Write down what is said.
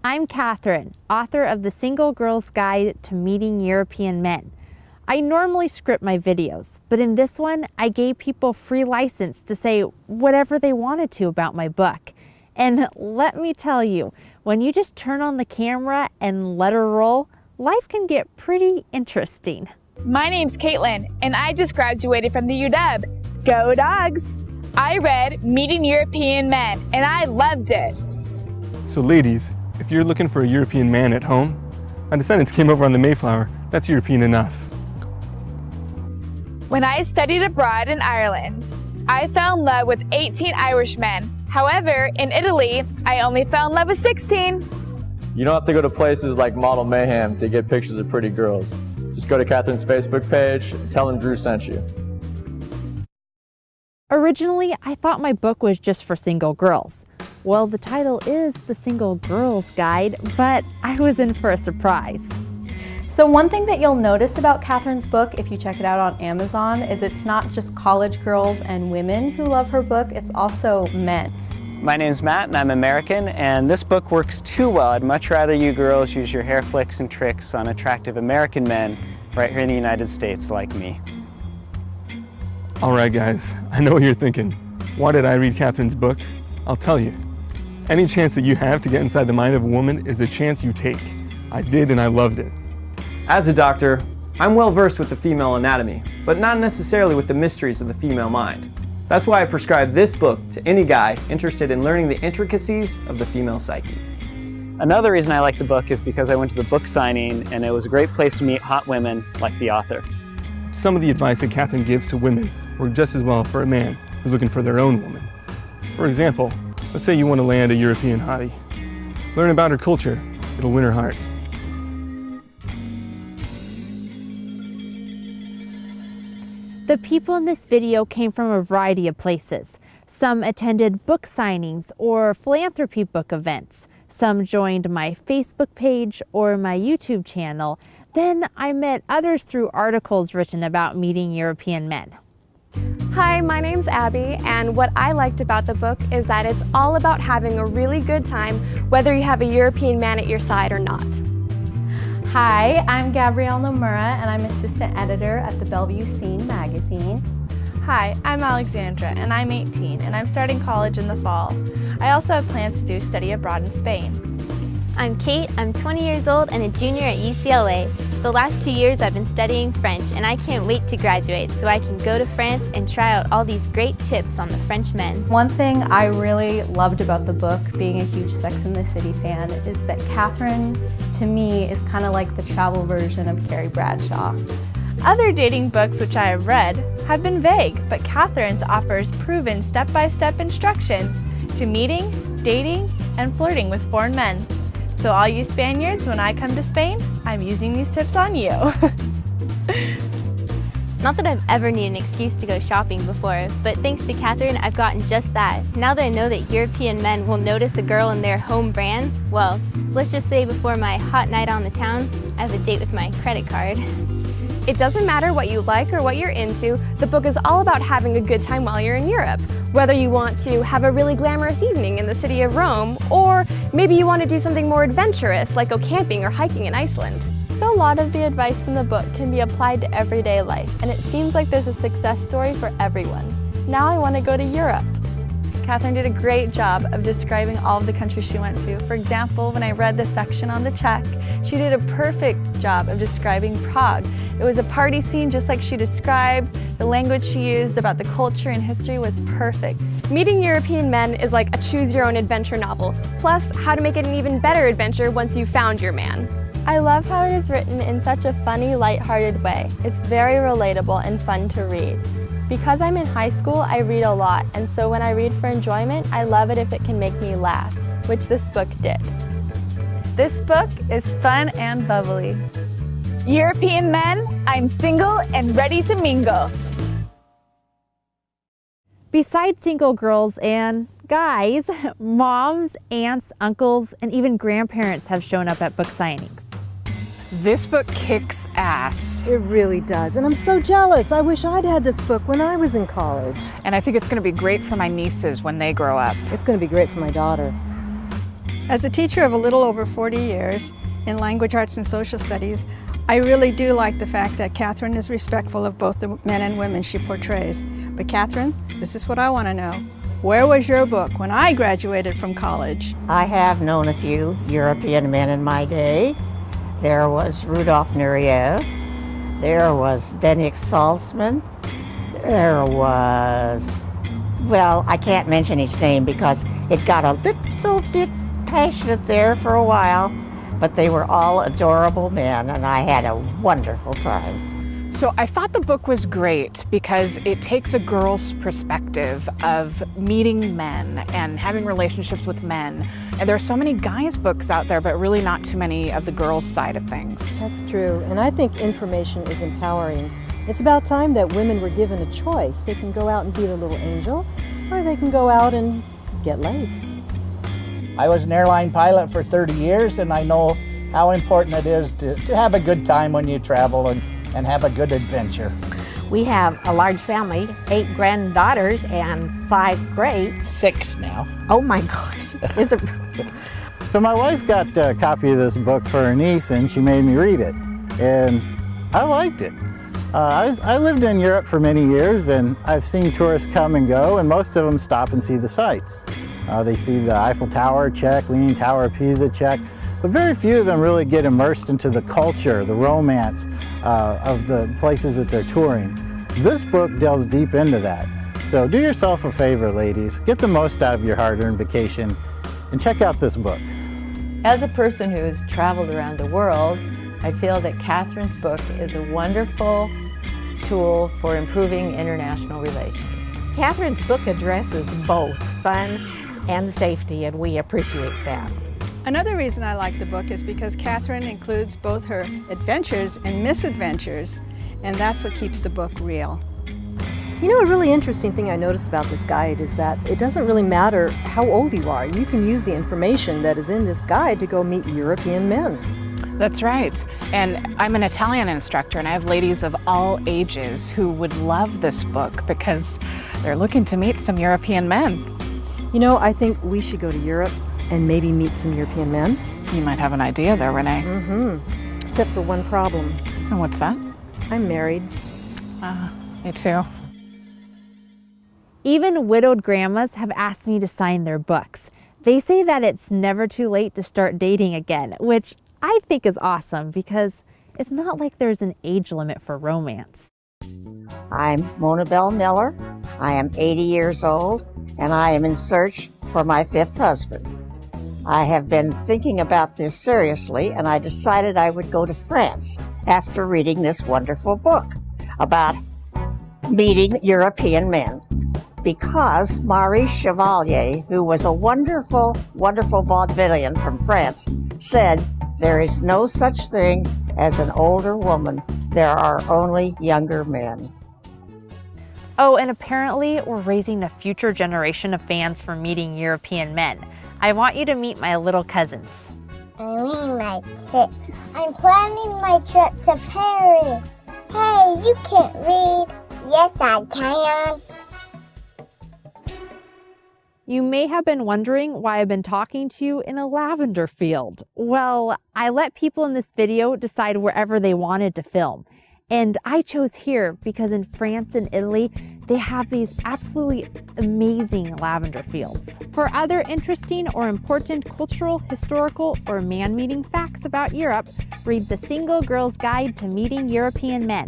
I'm Catherine, author of The Single Girl's Guide to Meeting European Men. I normally script my videos, but in this one, I gave people free license to say whatever they wanted to about my book. And let me tell you, when you just turn on the camera and let her roll, life can get pretty interesting. My name's Caitlin, and I just graduated from the UW. Go Dogs! I read Meeting European Men, and I loved it. So ladies, if you're looking for a European man at home, my descendants came over on the Mayflower. That's European enough. When I studied abroad in Ireland, I fell in love with 18 Irishmen. However, in Italy, I only fell in love with 16. You don't have to go to places like Model Mayhem to get pictures of pretty girls. Just go to Catherine's Facebook page, tell them Drew sent you. Originally, I thought my book was just for single girls. Well, the title is The Single Girl's Guide, but I was in for a surprise. So one thing that you'll notice about Catherine's book, if you check it out on Amazon, is it's not just college girls and women who love her book, it's also men. My name's Matt and I'm American, and this book works too well. I'd much rather you girls use your hair flicks and tricks on attractive American men right here in the United States like me. All right, guys, I know what you're thinking. Why did I read Catherine's book? I'll tell you. Any chance that you have to get inside the mind of a woman is a chance you take. I did, and I loved it. As a doctor, I'm well versed with the female anatomy, but not necessarily with the mysteries of the female mind. That's why I prescribe this book to any guy interested in learning the intricacies of the female psyche. Another reason I like the book is because I went to the book signing and it was a great place to meet hot women like the author. Some of the advice that Catherine gives to women work just as well for a man who's looking for their own woman. For example, let's say you want to land a European hottie. Learn about her culture. It'll win her heart. The people in this video came from a variety of places. Some attended book signings or philanthropy book events. Some joined my Facebook page or my YouTube channel. Then I met others through articles written about meeting European men. Hi, my name's Abby, and what I liked about the book is that it's all about having a really good time, whether you have a European man at your side or not. Hi, I'm Gabrielle Nomura, and I'm assistant editor at the Bellevue Scene magazine. Hi, I'm Alexandra, and I'm 18, and I'm starting college in the fall. I also have plans to do study abroad in Spain. I'm Kate, I'm 20 years old and a junior at UCLA. The last 2 years I've been studying French, and I can't wait to graduate so I can go to France and try out all these great tips on the French men. One thing I really loved about the book, being a huge Sex and the City fan, is that Catherine, to me, is kind of like the travel version of Carrie Bradshaw. Other dating books which I have read have been vague, but Catherine's offers proven step-by-step instructions to meeting, dating, and flirting with foreign men. So all you Spaniards, when I come to Spain, I'm using these tips on you. Not that I've ever needed an excuse to go shopping before, but thanks to Catherine, I've gotten just that. Now that I know that European men will notice a girl in their home brands, well, let's just say before my hot night on the town, I have a date with my credit card. It doesn't matter what you like or what you're into, the book is all about having a good time while you're in Europe. Whether you want to have a really glamorous evening in the city of Rome, or maybe you want to do something more adventurous like go camping or hiking in Iceland. A lot of the advice in the book can be applied to everyday life, and it seems like there's a success story for everyone. Now I want to go to Europe. Catherine did a great job of describing all of the countries she went to. For example, when I read the section on the Czech, she did a perfect job of describing Prague. It was a party scene just like she described. The language she used about the culture and history was perfect. Meeting European men is like a choose-your-own-adventure novel, plus how to make it an even better adventure once you've found your man. I love how it is written in such a funny, lighthearted way. It's very relatable and fun to read. Because I'm in high school, I read a lot, and so when I read for enjoyment, I love it if it can make me laugh, which this book did. This book is fun and bubbly. European men, I'm single and ready to mingle. Besides single girls and guys, moms, aunts, uncles, and even grandparents have shown up at book signings. This book kicks ass. It really does, and I'm so jealous. I wish I'd had this book when I was in college. And I think it's going to be great for my nieces when they grow up. It's going to be great for my daughter. As a teacher of a little over 40 years in language arts and social studies, I really do like the fact that Catherine is respectful of both the men and women she portrays. But Catherine, this is what I want to know. Where was your book when I graduated from college? I have known a few European men in my day. There was Rudolf Nureyev. There was Zdeněk Salzman. There was, well, I can't mention his name because it got a little bit passionate there for a while, but they were all adorable men and I had a wonderful time. So I thought the book was great because it takes a girl's perspective of meeting men and having relationships with men. And there are so many guys' books out there, but really not too many of the girls' side of things. That's true, and I think information is empowering. It's about time that women were given a choice. They can go out and be the little angel, or they can go out and get laid. I was an airline pilot for 30 years, and I know how important it is to have a good time when you travel and have a good adventure. We have a large family, 8 granddaughters and 5 greats. 6 now. Oh my gosh, is it? So my wife got a copy of this book for her niece and she made me read it. And I liked it. I lived in Europe for many years and I've seen tourists come and go and most of them stop and see the sights. They see the Eiffel Tower, check, Leaning Tower of Pisa, check. But very few of them really get immersed into the culture, the romance of the places that they're touring. This book delves deep into that. So do yourself a favor, ladies. Get the most out of your hard-earned vacation and check out this book. As a person who has traveled around the world, I feel that Catherine's book is a wonderful tool for improving international relations. Catherine's book addresses both fun and safety, and we appreciate that. Another reason I like the book is because Catherine includes both her adventures and misadventures, and that's what keeps the book real. You know, a really interesting thing I noticed about this guide is that it doesn't really matter how old you are. You can use the information that is in this guide to go meet European men. That's right. And I'm an Italian instructor and I have ladies of all ages who would love this book because they're looking to meet some European men. You know, I think we should go to Europe and maybe meet some European men. You might have an idea there, Renee. Mm-hmm. Except for one problem. And what's that? I'm married. Me too. Even widowed grandmas have asked me to sign their books. They say that it's never too late to start dating again, which I think is awesome because it's not like there's an age limit for romance. I'm Mona Bell Miller. I am 80 years old and I am in search for my 5th husband. I have been thinking about this seriously and I decided I would go to France after reading this wonderful book about meeting European men. Because Marie Chevalier, who was a wonderful, wonderful vaudevillian from France, said, "There is no such thing as an older woman. There are only younger men." Oh, and apparently we're raising a future generation of fans for meeting European men. I want you to meet my little cousins. I'm reading my tips. I'm planning my trip to Paris. Hey, you can't read. Yes, I can. You may have been wondering why I've been talking to you in a lavender field. Well, I let people in this video decide wherever they wanted to film. And I chose here because in France and Italy, they have these absolutely amazing lavender fields. For other interesting or important cultural, historical, or man-meeting facts about Europe, read The Single Girl's Guide to Meeting European Men.